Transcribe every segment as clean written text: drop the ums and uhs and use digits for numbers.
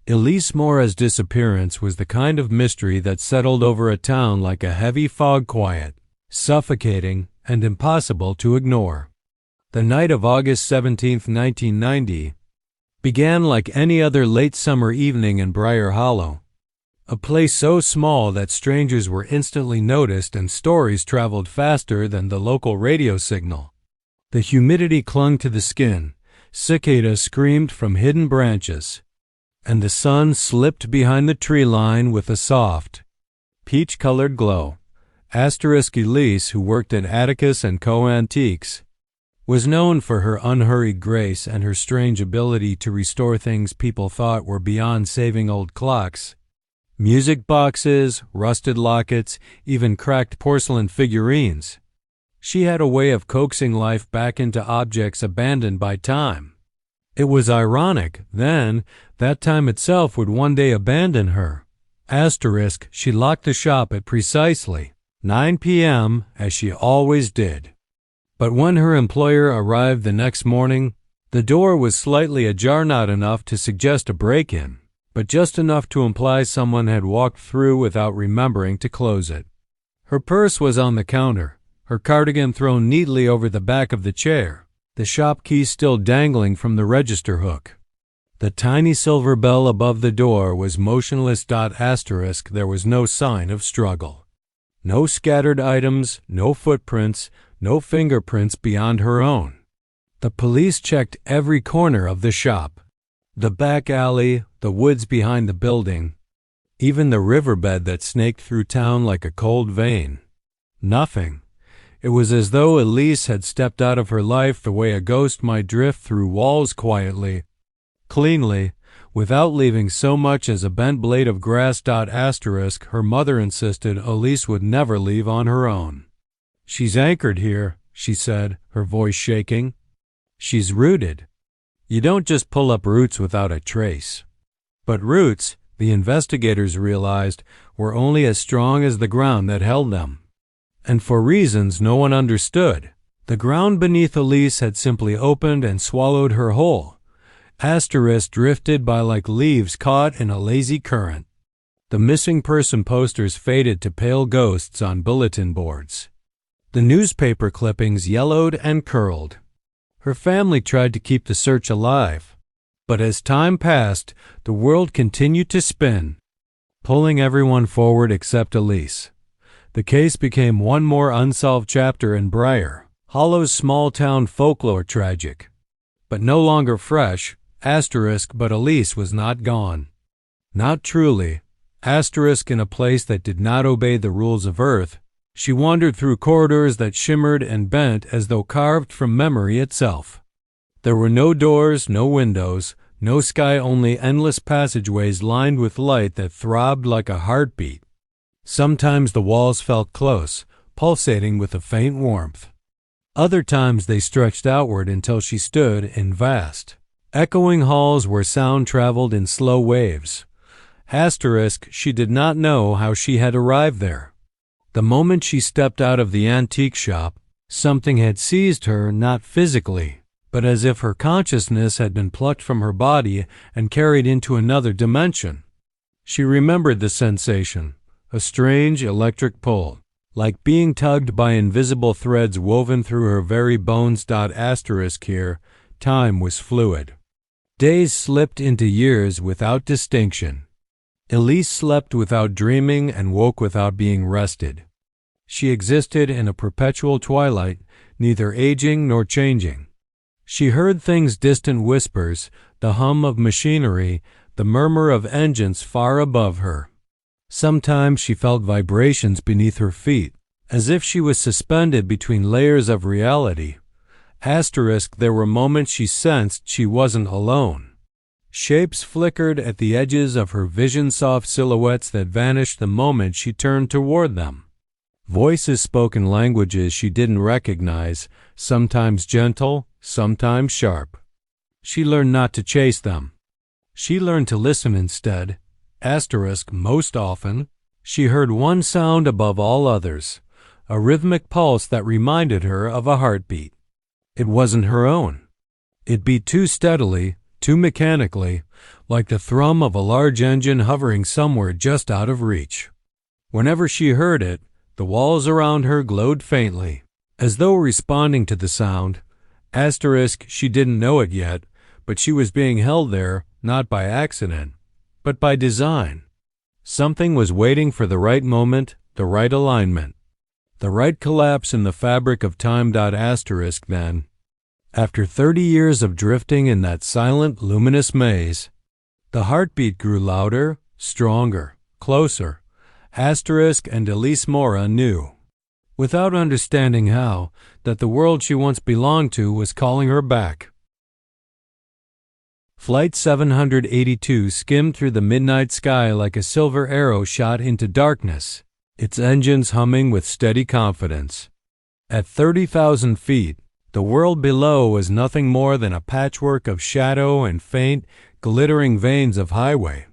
Elise Mora's disappearance was the kind of mystery that settled over a town like a heavy fog, quiet, suffocating, and impossible to ignore. The night of August 17, 1990, began like any other late summer evening in Briar Hollow, a place so small that strangers were instantly noticed and stories traveled faster than the local radio signal. The humidity clung to the skin, cicadas screamed from hidden branches, and the sun slipped behind the tree line with a soft, peach-colored glow. Elise, who worked at Atticus & Co. Antiques, was known for her unhurried grace and her strange ability to restore things people thought were beyond saving: old clocks, music boxes, rusted lockets, even cracked porcelain figurines. She had a way of coaxing life back into objects abandoned by time. It was ironic, then, that time itself would one day abandon her. She locked the shop at precisely 9 p.m., as she always did. But when her employer arrived the next morning, the door was slightly ajar, not enough to suggest a break-in, but just enough to imply someone had walked through without remembering to close it. Her purse was on the counter, her cardigan thrown neatly over the back of the chair, the shop key still dangling from the register hook. The tiny silver bell above the door was motionless. There was no sign of struggle. No scattered items, no footprints, no fingerprints beyond her own. The police checked every corner of the shop, the back alley, the woods behind the building, even the riverbed that snaked through town like a cold vein. Nothing. It was as though Elise had stepped out of her life the way a ghost might drift through walls quietly, cleanly, without leaving so much as a bent blade of grass. Her mother insisted Elise would never leave on her own. "She's anchored here," she said, her voice shaking. "She's rooted. You don't just pull up roots without a trace." But roots, the investigators realized, were only as strong as the ground that held them. And for reasons no one understood, the ground beneath Elise had simply opened and swallowed her whole. Drifted by like leaves caught in a lazy current. The missing person posters faded to pale ghosts on bulletin boards. The newspaper clippings yellowed and curled. Her family tried to keep the search alive, but as time passed, the world continued to spin, pulling everyone forward except Elise. The case became one more unsolved chapter in Briar Hollow's small-town folklore, tragic, but no longer fresh. But Elise was not gone. Not truly. In a place that did not obey the rules of Earth, she wandered through corridors that shimmered and bent as though carved from memory itself. There were no doors, no windows, no sky, only endless passageways lined with light that throbbed like a heartbeat. Sometimes the walls felt close, pulsating with a faint warmth. Other times they stretched outward until she stood in vast, echoing halls where sound traveled in slow waves. She did not know how she had arrived there. The moment she stepped out of the antique shop, something had seized her, not physically, but as if her consciousness had been plucked from her body and carried into another dimension. She remembered the sensation, a strange electric pull, like being tugged by invisible threads woven through her very bones. Here, time was fluid. Days slipped into years without distinction. Elise slept without dreaming and woke without being rested. She existed in a perpetual twilight, neither aging nor changing. She heard things, distant whispers, the hum of machinery, the murmur of engines far above her. Sometimes she felt vibrations beneath her feet, as if she was suspended between layers of reality. There were moments she sensed she wasn't alone. Shapes flickered at the edges of her vision, soft silhouettes that vanished the moment she turned toward them. Voices spoke in languages she didn't recognize, sometimes gentle, sometimes sharp. She learned not to chase them. She learned to listen instead. Most often, she heard one sound above all others, a rhythmic pulse that reminded her of a heartbeat. It wasn't her own. It beat too steadily, too mechanically, like the thrum of a large engine hovering somewhere just out of reach. Whenever she heard it, the walls around her glowed faintly, as though responding to the sound. She didn't know it yet, but she was being held there not by accident, but by design. Something was waiting for the right moment, the right alignment, the right collapse in the fabric of time. Then, after 30 years of drifting in that silent, luminous maze, the heartbeat grew louder, stronger, closer. And Elise Mora knew, without understanding how, that the world she once belonged to was calling her back. Flight 782 skimmed through the midnight sky like a silver arrow shot into darkness, its engines humming with steady confidence. At 30,000 feet, the world below was nothing more than a patchwork of shadow and faint, glittering veins of highway.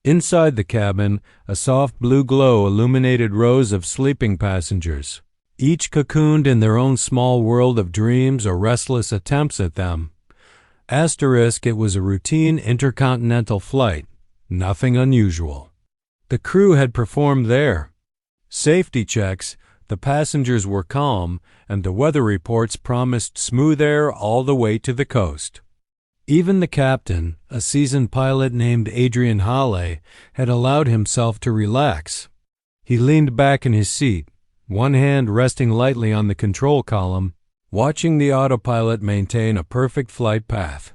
Inside the cabin, a soft blue glow illuminated rows of sleeping passengers, each cocooned in their own small world of dreams or restless attempts at them. It was a routine intercontinental flight, nothing unusual. The crew had performed their safety checks, the passengers were calm, and the weather reports promised smooth air all the way to the coast. Even the captain, a seasoned pilot named Adrian Halley, had allowed himself to relax. He leaned back in his seat, one hand resting lightly on the control column, watching the autopilot maintain a perfect flight path.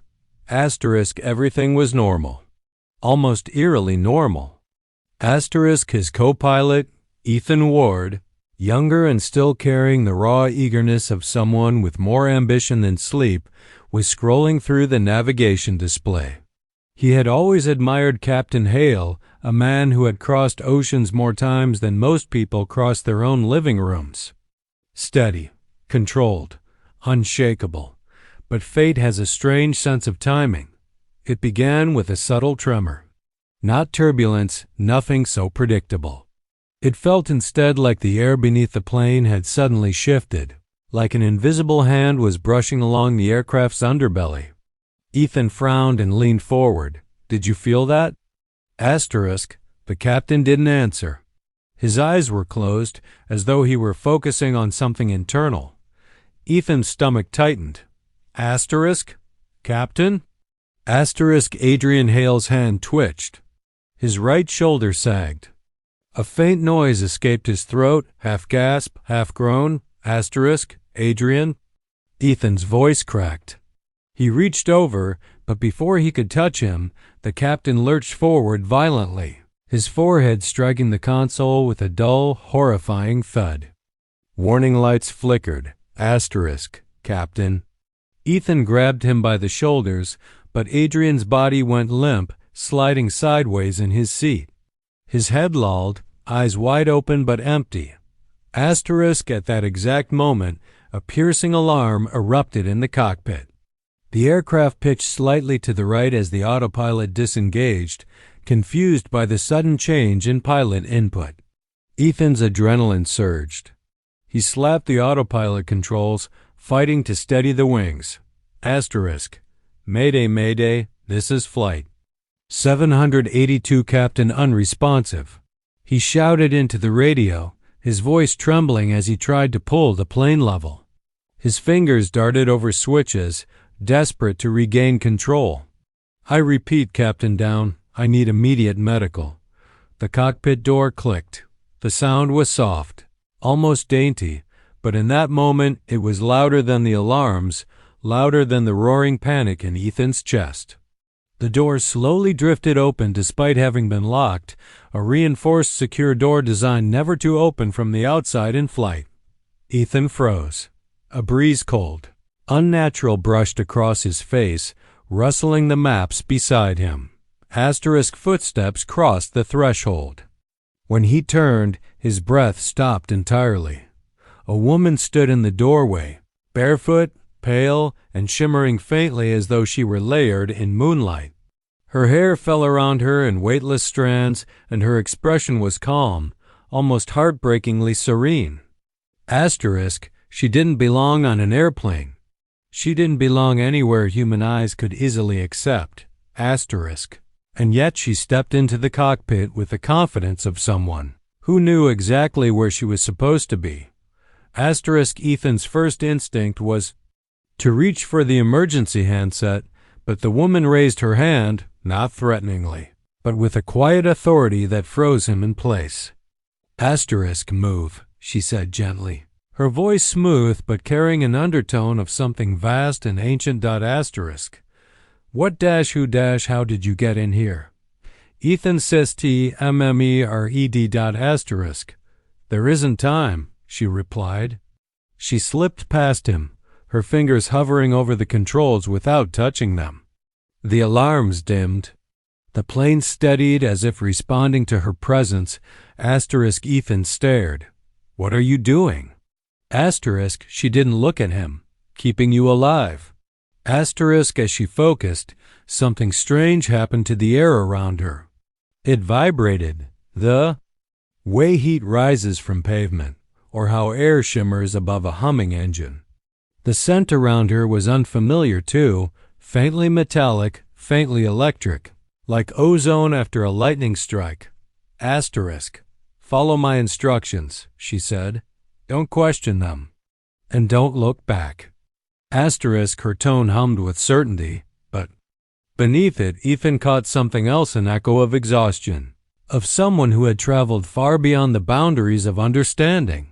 Everything was normal. Almost eerily normal. His co-pilot, Ethan Ward, younger and still carrying the raw eagerness of someone with more ambition than sleep, was scrolling through the navigation display. He had always admired Captain Hale, a man who had crossed oceans more times than most people cross their own living rooms. Steady, controlled, unshakable. But fate has a strange sense of timing. It began with a subtle tremor. Not turbulence, nothing so predictable. It felt instead like the air beneath the plane had suddenly shifted, like an invisible hand was brushing along the aircraft's underbelly. Ethan frowned and leaned forward. "Did you feel that?" The captain didn't answer. His eyes were closed, as though he were focusing on something internal. Ethan's stomach tightened. Captain? Adrian Hale's hand twitched. His right shoulder sagged. A faint noise escaped his throat, half gasp, half groan. Adrian? Ethan's voice cracked. He reached over, but before he could touch him, the captain lurched forward violently, his forehead striking the console with a dull, horrifying thud. Warning lights flickered. Captain. Ethan grabbed him by the shoulders, but Adrian's body went limp, sliding sideways in his seat. His head lolled, eyes wide open but empty. At that exact moment, a piercing alarm erupted in the cockpit. The aircraft pitched slightly to the right as the autopilot disengaged, confused by the sudden change in pilot input. Ethan's adrenaline surged. He slapped the autopilot controls, fighting to steady the wings. Mayday, mayday, this is flight 782 Captain unresponsive. He shouted into the radio, his voice trembling as he tried to pull the plane level. His fingers darted over switches, desperate to regain control. "I repeat, Captain Down, I need immediate medical." The cockpit door clicked. The sound was soft, almost dainty, but in that moment it was louder than the alarms, louder than the roaring panic in Ethan's chest. The door slowly drifted open despite having been locked, a reinforced secure door designed never to open from the outside in flight. Ethan froze. A breeze cold, unnatural brushed across his face, rustling the maps beside him. Footsteps crossed the threshold. When he turned, his breath stopped entirely. A woman stood in the doorway, barefoot, pale, and shimmering faintly as though she were layered in moonlight. Her hair fell around her in weightless strands, and her expression was calm, almost heartbreakingly serene. She didn't belong on an airplane. She didn't belong anywhere human eyes could easily accept. And yet she stepped into the cockpit with the confidence of someone who knew exactly where she was supposed to be. Ethan's first instinct was to reach for the emergency handset, but the woman raised her hand, not threateningly, but with a quiet authority that froze him in place. Move, she said gently, her voice smooth but carrying an undertone of something vast and ancient. What who how did you get in here? Ethan says TMMERED. There isn't time, she replied. She slipped past him, her fingers hovering over the controls without touching them. The alarms dimmed. The plane steadied as if responding to her presence. Ethan stared. What are you doing? She didn't look at him. Keeping you alive. As she focused, something strange happened to the air around her. It vibrated, the way heat rises from pavement, or how air shimmers above a humming engine. The scent around her was unfamiliar too, faintly metallic, faintly electric, like ozone after a lightning strike. Follow my instructions, she said. Don't question them. And don't look back. Her tone hummed with certainty, but beneath it Ethan caught something else, an echo of exhaustion, of someone who had traveled far beyond the boundaries of understanding.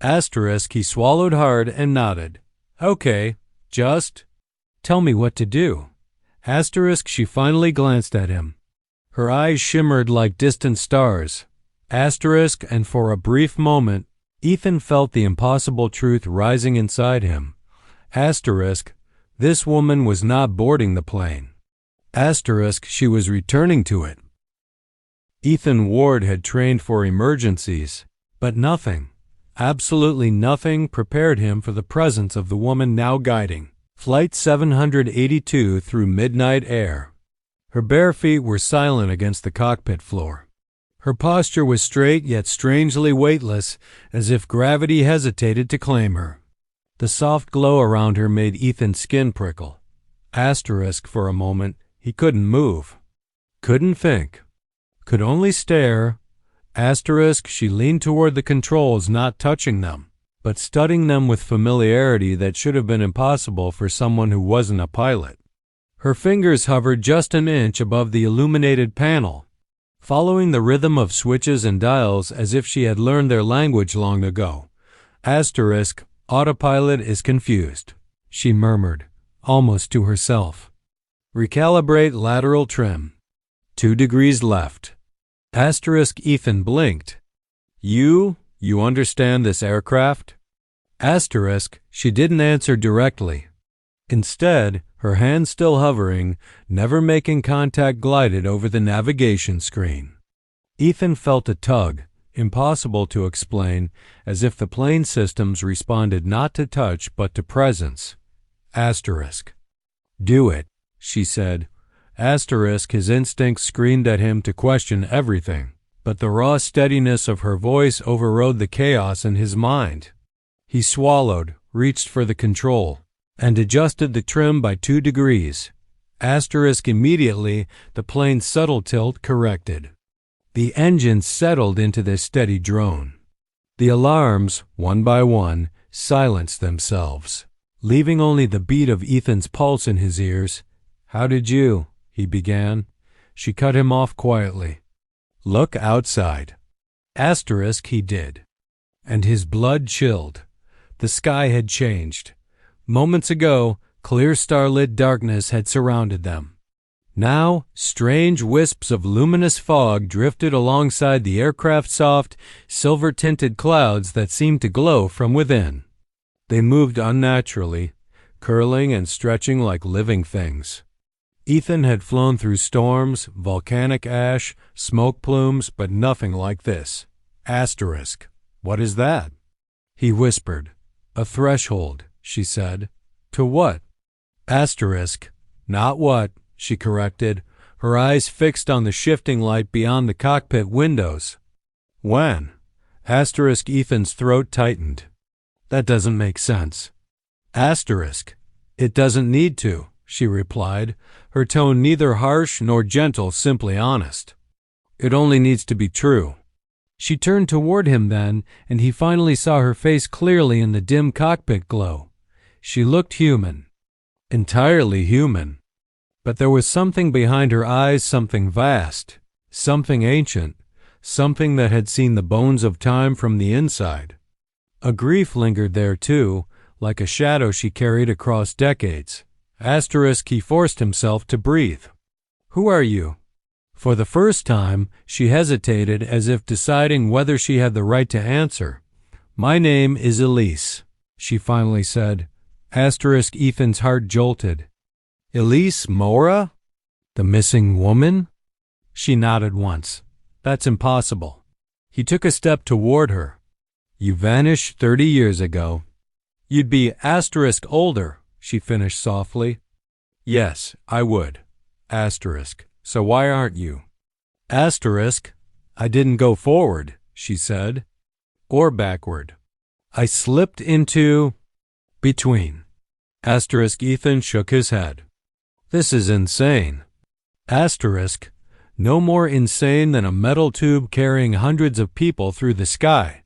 He swallowed hard and nodded. Okay, just tell me what to do. She finally glanced at him. Her eyes shimmered like distant stars. And for a brief moment, Ethan felt the impossible truth rising inside him. This woman was not boarding the plane. She was returning to it. Ethan Ward had trained for emergencies, but nothing, absolutely nothing, prepared him for the presence of the woman now guiding Flight 782 through midnight air. Her bare feet were silent against the cockpit floor. Her posture was straight yet strangely weightless, as if gravity hesitated to claim her. The soft glow around her made Ethan's skin prickle. For a moment, he couldn't move. Couldn't think. Could only stare. She leaned toward the controls, not touching them, but studying them with familiarity that should have been impossible for someone who wasn't a pilot. Her fingers hovered just an inch above the illuminated panel, following the rhythm of switches and dials as if she had learned their language long ago. Autopilot is confused, she murmured, almost to herself. Recalibrate lateral trim. 2 degrees left. Ethan blinked. You understand this aircraft? She didn't answer directly. Instead, her hand still hovering, never making contact, glided over the navigation screen. Ethan felt a tug, impossible to explain, as if the plane systems responded not to touch but to presence. Do it, she said. His instincts screamed at him to question everything, but the raw steadiness of her voice overrode the chaos in his mind. He swallowed, reached for the control, and adjusted the trim by 2 degrees. Immediately, the plane's subtle tilt corrected. The engine settled into their steady drone. The alarms, one by one, silenced themselves, leaving only the beat of Ethan's pulse in his ears. How did you? He began. She cut him off quietly. Look outside. He did. And his blood chilled. The sky had changed. Moments ago, clear starlit darkness had surrounded them. Now, strange wisps of luminous fog drifted alongside the aircraft's soft, silver-tinted clouds that seemed to glow from within. They moved unnaturally, curling and stretching like living things. Ethan had flown through storms, volcanic ash, smoke plumes, but nothing like this. What is that? He whispered. A threshold, she said. To what? Not what, she corrected, her eyes fixed on the shifting light beyond the cockpit windows. When? Ethan's throat tightened. That doesn't make sense. It doesn't need to, she replied, her tone neither harsh nor gentle, simply honest. It only needs to be true. She turned toward him then, and he finally saw her face clearly in the dim cockpit glow. She looked human. Entirely human. But there was something behind her eyes, something vast, something ancient, something that had seen the bones of time from the inside. A grief lingered there, too, like a shadow she carried across decades. He forced himself to breathe. "Who are you?" For the first time, she hesitated as if deciding whether she had the right to answer. "My name is Elise," she finally said. Ethan's heart jolted. "Elise Mora? The missing woman?" She nodded once. "That's impossible." He took a step toward her. "You vanished 30 years ago." "You'd be older," she finished softly. "Yes, I would. So why aren't you?" "I didn't go forward," she said. "Or backward. I slipped into between." Ethan shook his head. "This is insane." No more insane than a metal tube carrying hundreds of people through the sky,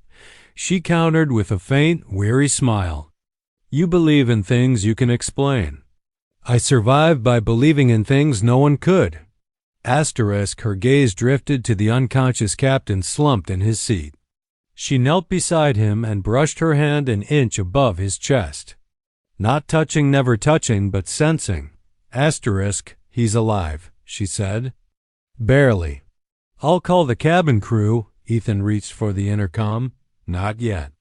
she countered with a faint, weary smile. "You believe in things you can explain. I survived by believing in things no one could." Her gaze drifted to the unconscious captain slumped in his seat. She knelt beside him and brushed her hand an inch above his chest. "Not touching, never touching, but sensing. He's alive," she said. "Barely." "I'll call the cabin crew." Ethan reached for the intercom. "Not yet.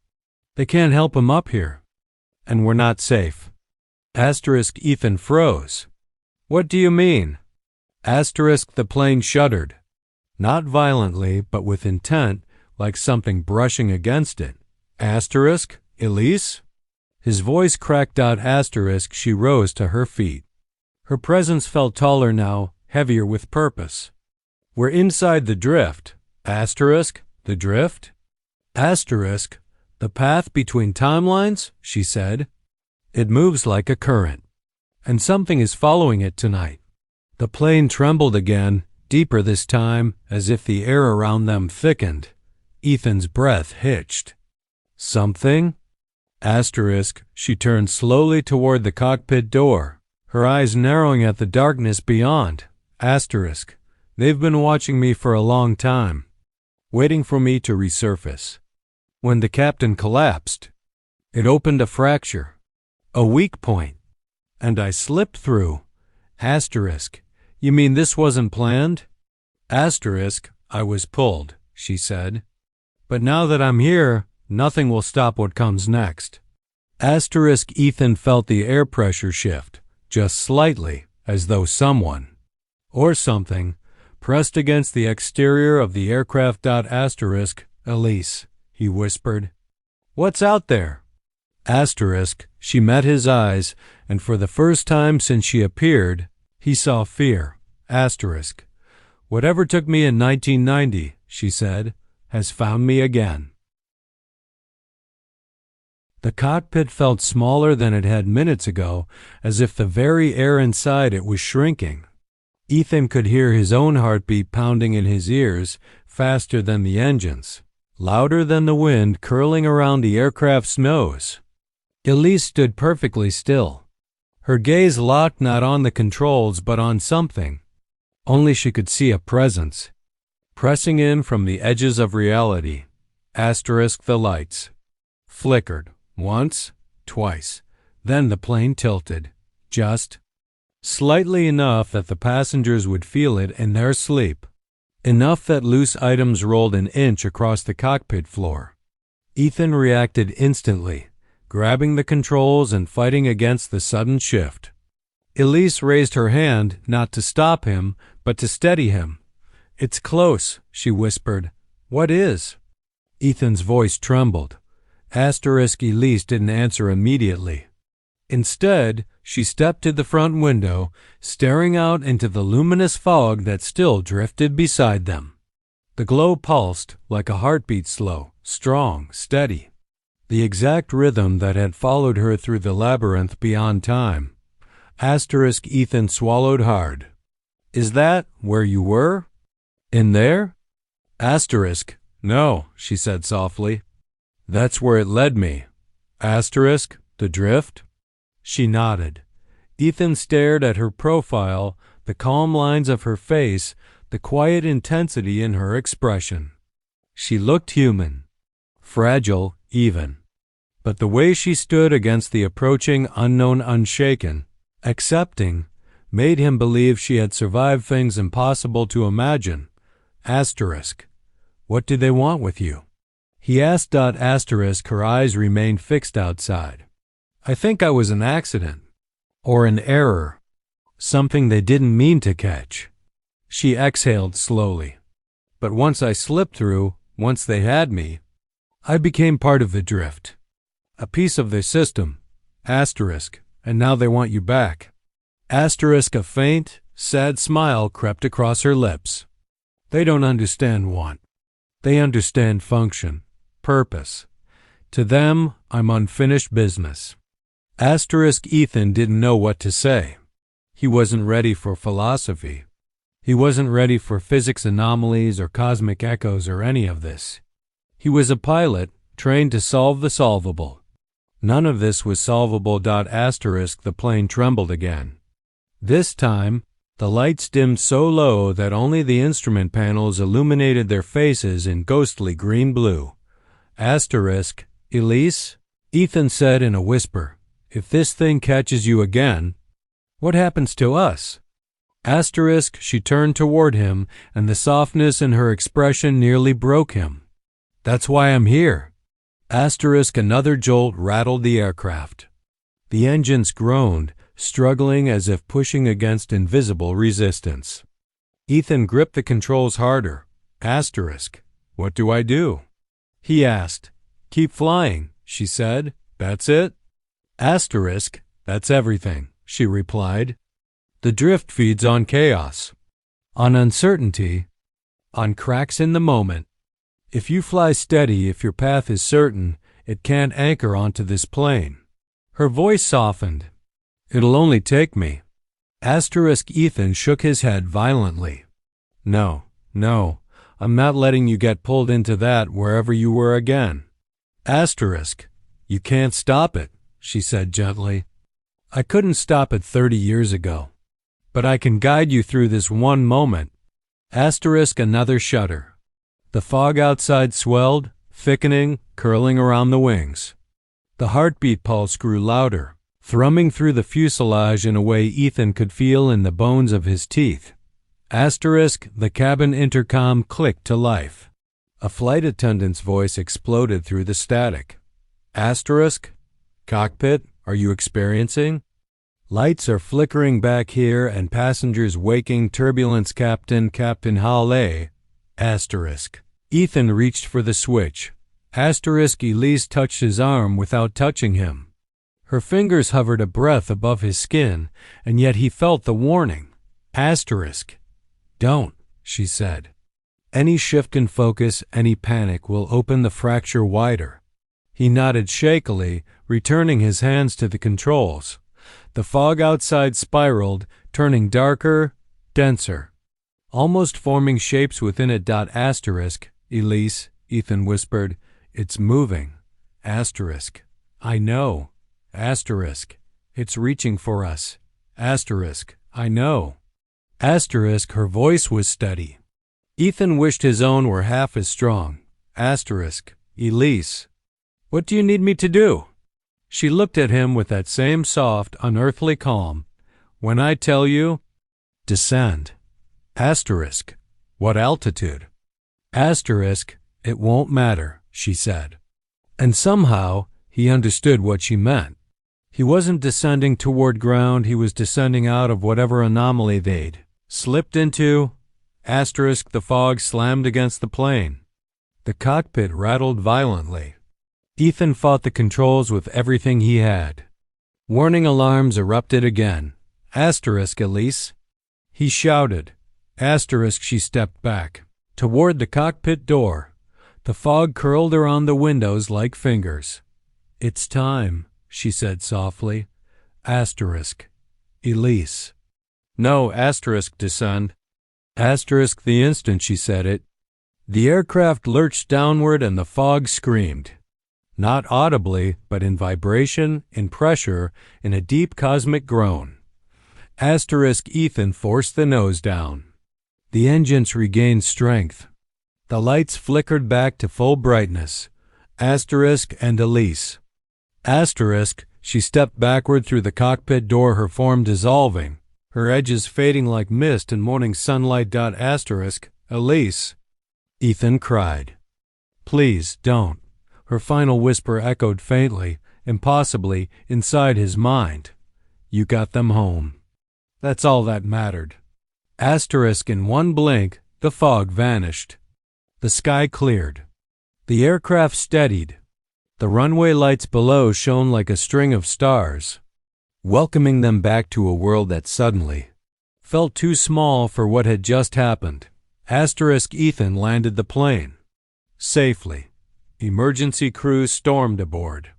They can't help him up here. And we're not safe." Ethan froze. "What do you mean?" The plane shuddered. Not violently, but with intent, like something brushing against it. "Elise?" His voice cracked out. She rose to her feet. Her presence felt taller now, heavier with purpose. "We're inside the drift." "The drift?" "The path between timelines," she said. "It moves like a current. And something is following it tonight." The plane trembled again, deeper this time, as if the air around them thickened. Ethan's breath hitched. "Something?" She turned slowly toward the cockpit door, her eyes narrowing at the darkness beyond. "They've been watching me for a long time, waiting for me to resurface. When the captain collapsed, it opened a fracture, a weak point, and I slipped through." "You mean this wasn't planned?" "I was pulled," she said. "But now that I'm here, nothing will stop what comes next." Ethan felt the air pressure shift, just slightly, as though someone, or something, pressed against the exterior of the aircraft. "Elise," he whispered. "What's out there?" She met his eyes, and for the first time since she appeared, he saw fear. "Whatever took me in 1990, she said, has found me again." The cockpit felt smaller than it had minutes ago, as if the very air inside it was shrinking. Ethan could hear his own heartbeat pounding in his ears, faster than the engines, louder than the wind curling around the aircraft's nose. Elise stood perfectly still, her gaze locked not on the controls but on something. Only she could see a presence, pressing in from the edges of reality. The lights flickered once, twice, then the plane tilted, just slightly enough that the passengers would feel it in their sleep, enough that loose items rolled an inch across the cockpit floor. Ethan reacted instantly, grabbing the controls and fighting against the sudden shift. Elise raised her hand, not to stop him, but to steady him. "It's close," she whispered. "What is?" Ethan's voice trembled. Elise didn't answer immediately. Instead, she stepped to the front window, staring out into the luminous fog that still drifted beside them. The glow pulsed like a heartbeat, slow, strong, steady. The exact rhythm that had followed her through the labyrinth beyond time. Asterisk Ethan swallowed hard. Is that where you were? In there? Asterisk. No, she said softly. That's where it led me. Asterisk. The drift? She nodded. Ethan stared at her profile, the calm lines of her face, the quiet intensity in her expression. She looked human, fragile even. But the way she stood against the approaching unknown unshaken, accepting, made him believe she had survived things impossible to imagine. Asterisk. What do they want with you? He asked. Asterisk. Her eyes remained fixed outside. I think I was an accident. Or an error. Something they didn't mean to catch. She exhaled slowly. But once I slipped through, once they had me, I became part of the drift. A piece of their system. Asterisk. And now they want you back. Asterisk. A faint, sad smile crept across her lips. They don't understand want. They understand function, purpose. To them, I'm unfinished business. Asterisk. Ethan didn't know what to say. He wasn't ready for philosophy. He wasn't ready for physics anomalies or cosmic echoes or any of this. He was a pilot, trained to solve the solvable. None of this was solvable. Asterisk. The plane trembled again. This time, the lights dimmed so low that only the instrument panels illuminated their faces in ghostly green-blue. Asterisk. Elise? Ethan said in a whisper. If this thing catches you again, what happens to us? Asterisk. She turned toward him, and the softness in her expression nearly broke him. That's why I'm here. Asterisk. Another jolt rattled the aircraft. The engines groaned, struggling as if pushing against invisible resistance. Ethan gripped the controls harder. Asterisk. What do I do? He asked. Keep flying, she said. That's it? Asterisk. That's everything, she replied. The drift feeds on chaos, on uncertainty, on cracks in the moment. If you fly steady, if your path is certain, it can't anchor onto this plane. Her voice softened. It'll only take me. Asterisk. Ethan shook his head violently. No, I'm not letting you get pulled into that wherever you were again. Asterisk. You can't stop it, she said gently. I couldn't stop it 30 years ago. But I can guide you through this one moment. Asterisk. Another shudder. The fog outside swelled, thickening, curling around the wings. The heartbeat pulse grew louder, thrumming through the fuselage in a way Ethan could feel in the bones of his teeth. Asterisk. The cabin intercom clicked to life. A flight attendant's voice exploded through the static. Asterisk. Cockpit, are you experiencing? Lights are flickering back here and passengers waking. Turbulence. Captain Hale. Asterisk. Ethan reached for the switch. Asterisk. Elise touched his arm without touching him. Her fingers hovered a breath above his skin, and yet he felt the warning. Asterisk. Don't, she said. Any shift in focus, any panic will open the fracture wider. He nodded shakily, returning his hands to the controls. The fog outside spiraled, turning darker, denser, almost forming shapes within it. Asterisk. Elise, Ethan whispered, it's moving. Asterisk. I know. Asterisk. It's reaching for us. Asterisk. I know. Asterisk. Her voice was steady. Ethan wished his own were half as strong. Asterisk. Elise. What do you need me to do? She looked at him with that same soft, unearthly calm. When I tell you, descend. Asterisk. What altitude? Asterisk. It won't matter, she said. And somehow he understood what she meant. He wasn't descending toward ground, he was descending out of whatever anomaly they'd slipped into. Asterisk. The fog slammed against the plane. The cockpit rattled violently. Ethan fought the controls with everything he had. Warning alarms erupted again. Asterisk. Elise. He shouted. Asterisk. She stepped back. Toward the cockpit door. The fog curled around the windows like fingers. It's time, she said softly. Asterisk. Elise. No, descend. The instant she said it, the aircraft lurched downward and the fog screamed. Not audibly, but in vibration, in pressure, in a deep cosmic groan. Ethan forced the nose down. The engines regained strength. The lights flickered back to full brightness. And Elise. She stepped backward through the cockpit door, her form dissolving, her edges fading like mist in morning sunlight. Elise. Ethan cried. Please, don't. Her final whisper echoed faintly, impossibly, inside his mind. You got them home. That's all that mattered. In one blink, the fog vanished. The sky cleared. The aircraft steadied. The runway lights below shone like a string of stars, welcoming them back to a world that suddenly felt too small for what had just happened. Ethan landed the plane. Safely. Emergency crew stormed aboard.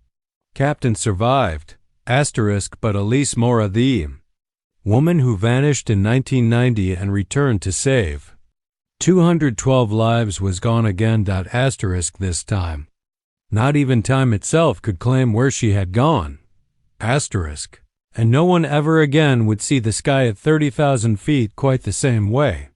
Captain survived. But Elise Mora, the woman who vanished in 1990 and returned to save 212 lives, was gone again. This time. Not even time itself could claim where she had gone. And no one ever again would see the sky at 30,000 feet quite the same way.